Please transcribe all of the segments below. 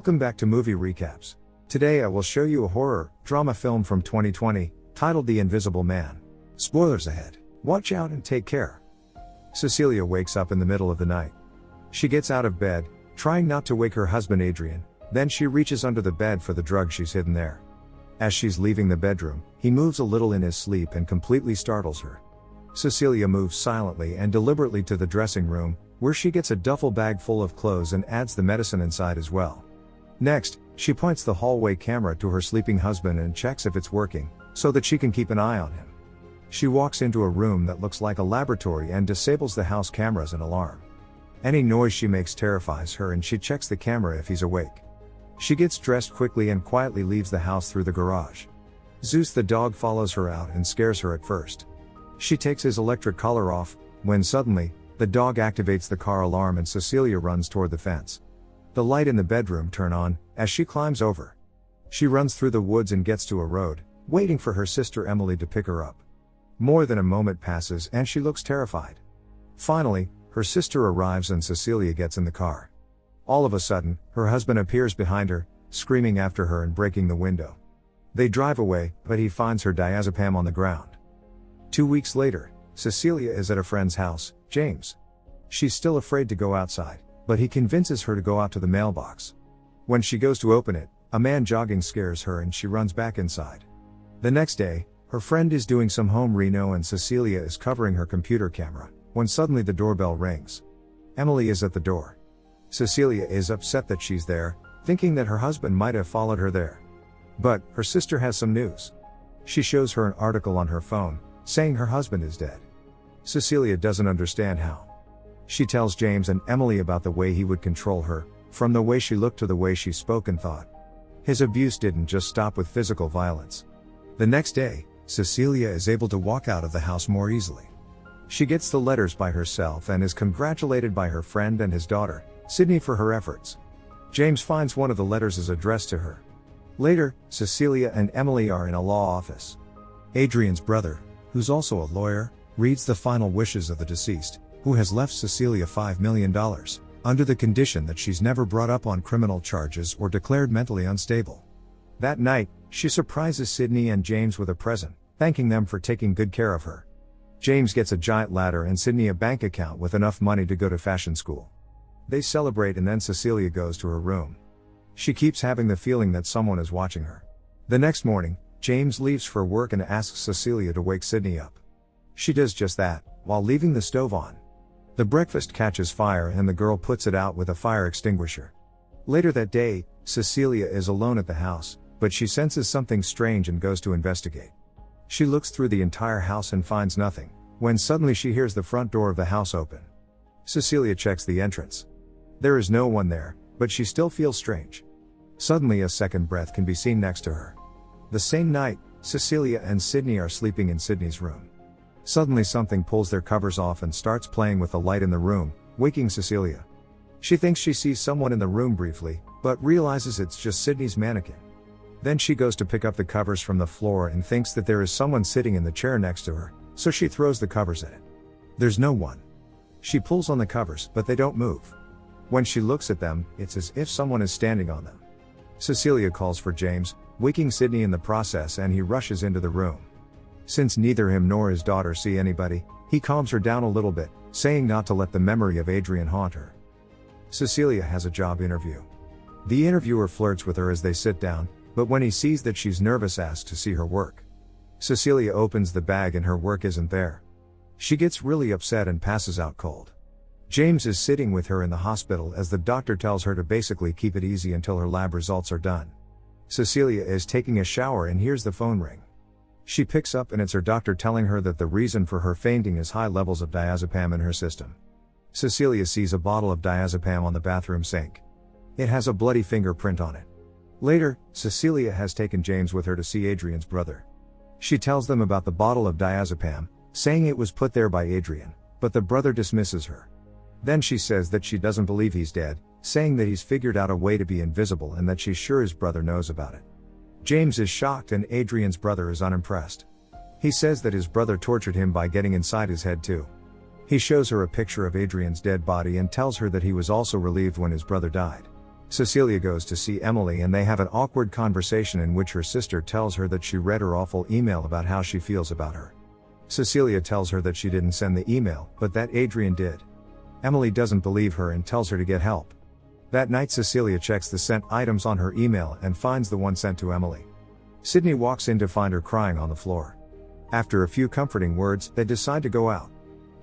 Welcome back to Movie Recaps. Today I will show you a horror drama film from 2020, titled The Invisible Man. Spoilers ahead. Watch out and take care. Cecilia wakes up in the middle of the night. She gets out of bed, trying not to wake her husband Adrian, then she reaches under the bed for the drug she's hidden there. As she's leaving the bedroom, he moves a little in his sleep and completely startles her. Cecilia moves silently and deliberately to the dressing room, where she gets a duffel bag full of clothes and adds the medicine inside as well. Next, she points the hallway camera to her sleeping husband and checks if it's working, so that she can keep an eye on him. She walks into a room that looks like a laboratory and disables the house cameras and alarm. Any noise she makes terrifies her and she checks the camera if he's awake. She gets dressed quickly and quietly leaves the house through the garage. Zeus the dog follows her out and scares her at first. She takes his electric collar off, when suddenly, the dog activates the car alarm and Cecilia runs toward the fence. The light in the bedroom turn on, as she climbs over. She runs through the woods and gets to a road, waiting for her sister Emily to pick her up. More than a moment passes and she looks terrified. Finally, her sister arrives and Cecilia gets in the car. All of a sudden, her husband appears behind her, screaming after her and breaking the window. They drive away, but he finds her diazepam on the ground. 2 weeks later, Cecilia is at a friend's house, James. She's still afraid to go outside, but he convinces her to go out to the mailbox. When she goes to open it, a man jogging scares her and she runs back inside. The next day, her friend is doing some home reno and Cecilia is covering her computer camera, when suddenly the doorbell rings. Emily is at the door. Cecilia is upset that she's there, thinking that her husband might have followed her there. But, her sister has some news. She shows her an article on her phone, saying her husband is dead. Cecilia doesn't understand how. She tells James and Emily about the way he would control her, from the way she looked to the way she spoke and thought. His abuse didn't just stop with physical violence. The next day, Cecilia is able to walk out of the house more easily. She gets the letters by herself and is congratulated by her friend and his daughter, Sydney, for her efforts. James finds one of the letters is addressed to her. Later, Cecilia and Emily are in a law office. Adrian's brother, who's also a lawyer, reads the final wishes of the deceased, who has left Cecilia $5 million, under the condition that she's never brought up on criminal charges or declared mentally unstable. That night, she surprises Sydney and James with a present, thanking them for taking good care of her. James gets a giant ladder and Sydney a bank account with enough money to go to fashion school. They celebrate and then Cecilia goes to her room. She keeps having the feeling that someone is watching her. The next morning, James leaves for work and asks Cecilia to wake Sydney up. She does just that, while leaving the stove on. The breakfast catches fire and the girl puts it out with a fire extinguisher. Later that day, Cecilia is alone at the house, but she senses something strange and goes to investigate. She looks through the entire house and finds nothing, when suddenly she hears the front door of the house open. Cecilia checks the entrance. There is no one there, but she still feels strange. Suddenly a second breath can be seen next to her. The same night, Cecilia and Sydney are sleeping in Sydney's room. Suddenly something pulls their covers off and starts playing with the light in the room, waking Cecilia. She thinks she sees someone in the room briefly, but realizes it's just Sydney's mannequin. Then she goes to pick up the covers from the floor and thinks that there is someone sitting in the chair next to her, so she throws the covers at it. There's no one. She pulls on the covers, but they don't move. When she looks at them, it's as if someone is standing on them. Cecilia calls for James, waking Sydney in the process, and he rushes into the room. Since neither him nor his daughter see anybody, he calms her down a little bit, saying not to let the memory of Adrian haunt her. Cecilia has a job interview. The interviewer flirts with her as they sit down, but when he sees that she's nervous, asks to see her work. Cecilia opens the bag and her work isn't there. She gets really upset and passes out cold. James is sitting with her in the hospital as the doctor tells her to basically keep it easy until her lab results are done. Cecilia is taking a shower and hears the phone ring. She picks up and it's her doctor telling her that the reason for her fainting is high levels of diazepam in her system. Cecilia sees a bottle of diazepam on the bathroom sink. It has a bloody fingerprint on it. Later, Cecilia has taken James with her to see Adrian's brother. She tells them about the bottle of diazepam, saying it was put there by Adrian, but the brother dismisses her. Then she says that she doesn't believe he's dead, saying that he's figured out a way to be invisible and that she's sure his brother knows about it. James is shocked and Adrian's brother is unimpressed. He says that his brother tortured him by getting inside his head too. He shows her a picture of Adrian's dead body and tells her that he was also relieved when his brother died. Cecilia goes to see Emily and they have an awkward conversation in which her sister tells her that she read her awful email about how she feels about her. Cecilia tells her that she didn't send the email, but that Adrian did. Emily doesn't believe her and tells her to get help. That night Cecilia checks the sent items on her email and finds the one sent to Emily. Sydney walks in to find her crying on the floor. After a few comforting words, they decide to go out.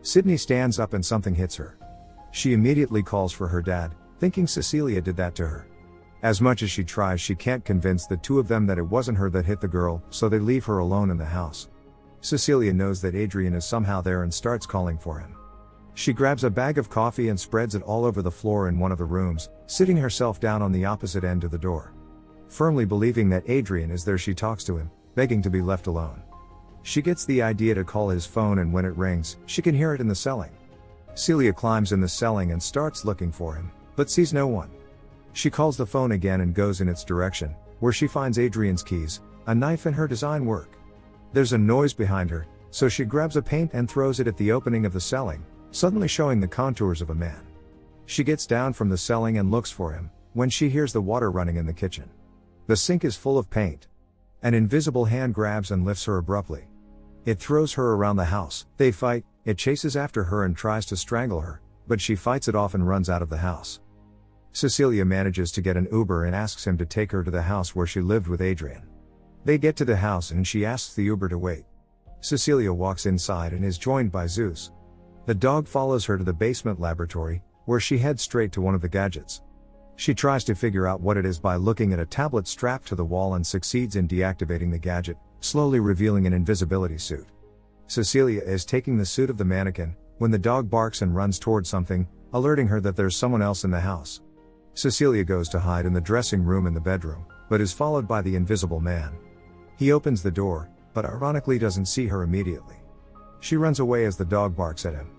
Sydney stands up and something hits her. She immediately calls for her dad, thinking Cecilia did that to her. As much as she tries, she can't convince the two of them that it wasn't her that hit the girl, so they leave her alone in the house. Cecilia knows that Adrian is somehow there and starts calling for him. She grabs a bag of coffee and spreads it all over the floor in one of the rooms, sitting herself down on the opposite end of the door. Firmly believing that Adrian is there, she talks to him, begging to be left alone. She gets the idea to call his phone, and when it rings, she can hear it in the ceiling. Celia climbs in the ceiling and starts looking for him, but sees no one. She calls the phone again and goes in its direction, where she finds Adrian's keys, a knife and her design work. There's a noise behind her, so she grabs a paint and throws it at the opening of the ceiling, suddenly showing the contours of a man. She gets down from the ceiling and looks for him, when she hears the water running in the kitchen. The sink is full of paint. An invisible hand grabs and lifts her abruptly. It throws her around the house, they fight, it chases after her and tries to strangle her, but she fights it off and runs out of the house. Cecilia manages to get an Uber and asks him to take her to the house where she lived with Adrian. They get to the house and she asks the Uber to wait. Cecilia walks inside and is joined by Zeus. The dog follows her to the basement laboratory, where she heads straight to one of the gadgets. She tries to figure out what it is by looking at a tablet strapped to the wall and succeeds in deactivating the gadget, slowly revealing an invisibility suit. Cecilia is taking the suit of the mannequin, when the dog barks and runs towards something, alerting her that there's someone else in the house. Cecilia goes to hide in the dressing room in the bedroom, but is followed by the invisible man. He opens the door, but ironically doesn't see her immediately. She runs away as the dog barks at him.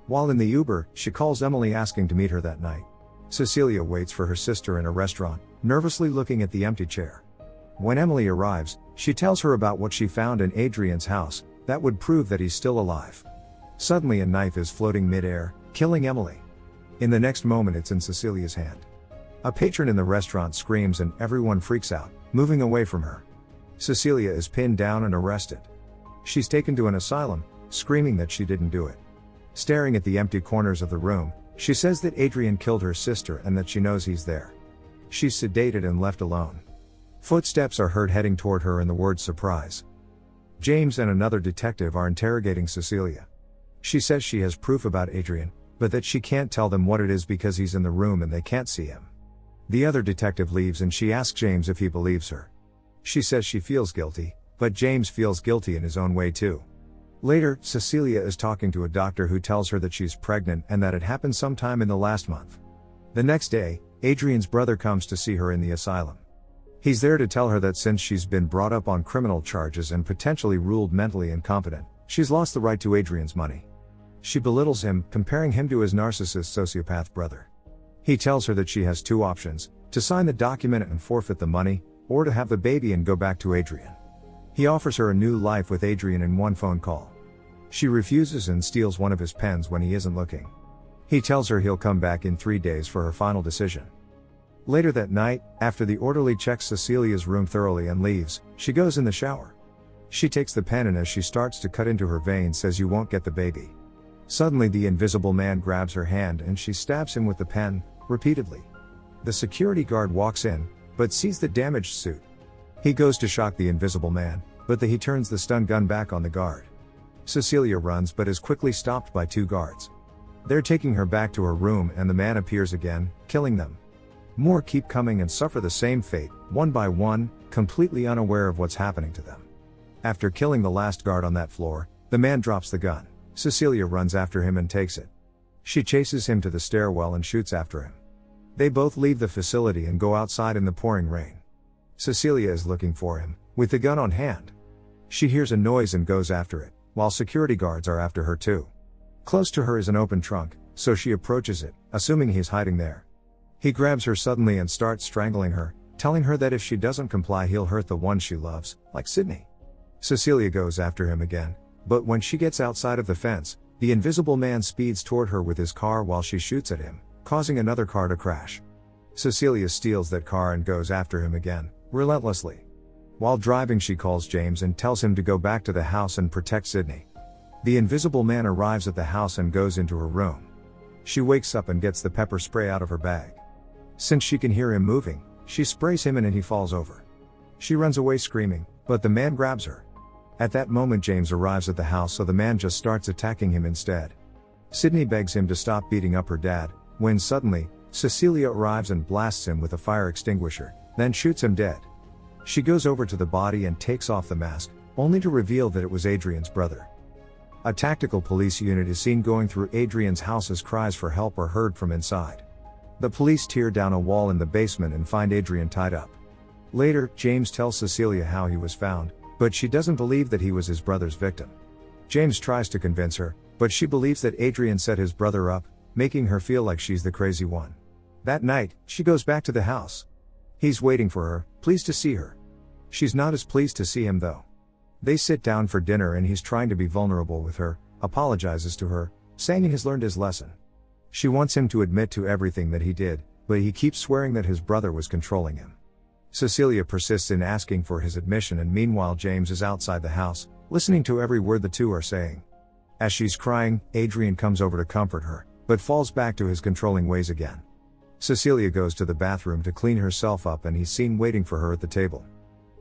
While in the Uber, she calls Emily asking to meet her that night. Cecilia waits for her sister in a restaurant, nervously looking at the empty chair. When Emily arrives, she tells her about what she found in Adrian's house, that would prove that he's still alive. Suddenly a knife is floating mid-air, killing Emily. In the next moment it's in Cecilia's hand. A patron in the restaurant screams and everyone freaks out, moving away from her. Cecilia is pinned down and arrested. She's taken to an asylum, screaming that she didn't do it. Staring at the empty corners of the room, she says that Adrian killed her sister and that she knows he's there. She's sedated and left alone. Footsteps are heard heading toward her and the word surprise. James and another detective are interrogating Cecilia. She says she has proof about Adrian, but that she can't tell them what it is because he's in the room and they can't see him. The other detective leaves and she asks James if he believes her. She says she feels guilty, but James feels guilty in his own way too. Later, Cecilia is talking to a doctor who tells her that she's pregnant and that it happened sometime in the last month. The next day, Adrian's brother comes to see her in the asylum. He's there to tell her that since she's been brought up on criminal charges and potentially ruled mentally incompetent, she's lost the right to Adrian's money. She belittles him, comparing him to his narcissist sociopath brother. He tells her that she has two options: to sign the document and forfeit the money, or to have the baby and go back to Adrian. He offers her a new life with Adrian in one phone call. She refuses and steals one of his pens when he isn't looking. He tells her he'll come back in 3 days for her final decision. Later that night, after the orderly checks Cecilia's room thoroughly and leaves, she goes in the shower. She takes the pen and as she starts to cut into her vein says, "You won't get the baby." Suddenly the invisible man grabs her hand and she stabs him with the pen, repeatedly. The security guard walks in, but sees the damaged suit. He goes to shock the invisible man, but he turns the stun gun back on the guard. Cecilia runs but is quickly stopped by 2 guards. They're taking her back to her room and the man appears again, killing them. More keep coming and suffer the same fate, one by one, completely unaware of what's happening to them. After killing the last guard on that floor, the man drops the gun. Cecilia runs after him and takes it. She chases him to the stairwell and shoots after him. They both leave the facility and go outside in the pouring rain. Cecilia is looking for him, with the gun on hand. She hears a noise and goes after it, while security guards are after her too. Close to her is an open trunk, so she approaches it, assuming he's hiding there. He grabs her suddenly and starts strangling her, telling her that if she doesn't comply he'll hurt the one she loves, like Sydney. Cecilia goes after him again, but when she gets outside of the fence, the invisible man speeds toward her with his car while she shoots at him, causing another car to crash. Cecilia steals that car and goes after him again, relentlessly. While driving, she calls James and tells him to go back to the house and protect Sydney. The invisible man arrives at the house and goes into her room. She wakes up and gets the pepper spray out of her bag. Since she can hear him moving, she sprays him and he falls over. She runs away screaming, but the man grabs her. At that moment, James arrives at the house, so the man just starts attacking him instead. Sydney begs him to stop beating up her dad, when suddenly, Cecilia arrives and blasts him with a fire extinguisher, then shoots him dead. She goes over to the body and takes off the mask, only to reveal that it was Adrian's brother. A tactical police unit is seen going through Adrian's house as cries for help are heard from inside. The police tear down a wall in the basement and find Adrian tied up. Later, James tells Cecilia how he was found, but she doesn't believe that he was his brother's victim. James tries to convince her, but she believes that Adrian set his brother up, making her feel like she's the crazy one. That night, she goes back to the house. He's waiting for her, pleased to see her. She's not as pleased to see him though. They sit down for dinner and he's trying to be vulnerable with her, apologizes to her, saying he has learned his lesson. She wants him to admit to everything that he did, but he keeps swearing that his brother was controlling him. Cecilia persists in asking for his admission, and meanwhile James is outside the house, listening to every word the two are saying. As she's crying, Adrian comes over to comfort her, but falls back to his controlling ways again. Cecilia goes to the bathroom to clean herself up and he's seen waiting for her at the table.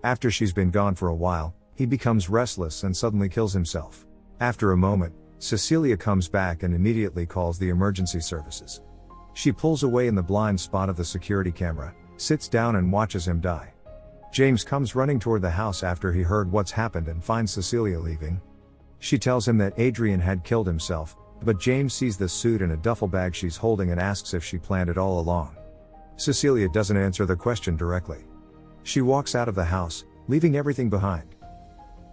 After she's been gone for a while, he becomes restless and suddenly kills himself. After a moment, Cecilia comes back and immediately calls the emergency services. She pulls away in the blind spot of the security camera, sits down and watches him die. James comes running toward the house after he heard what's happened and finds Cecilia leaving. She tells him that Adrian had killed himself, but James sees the suit and a duffel bag she's holding and asks if she planned it all along. Cecilia doesn't answer the question directly. She walks out of the house, leaving everything behind.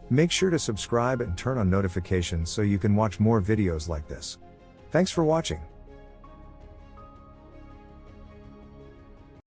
Make sure to subscribe and turn on notifications so you can watch more videos like this. Thanks for watching.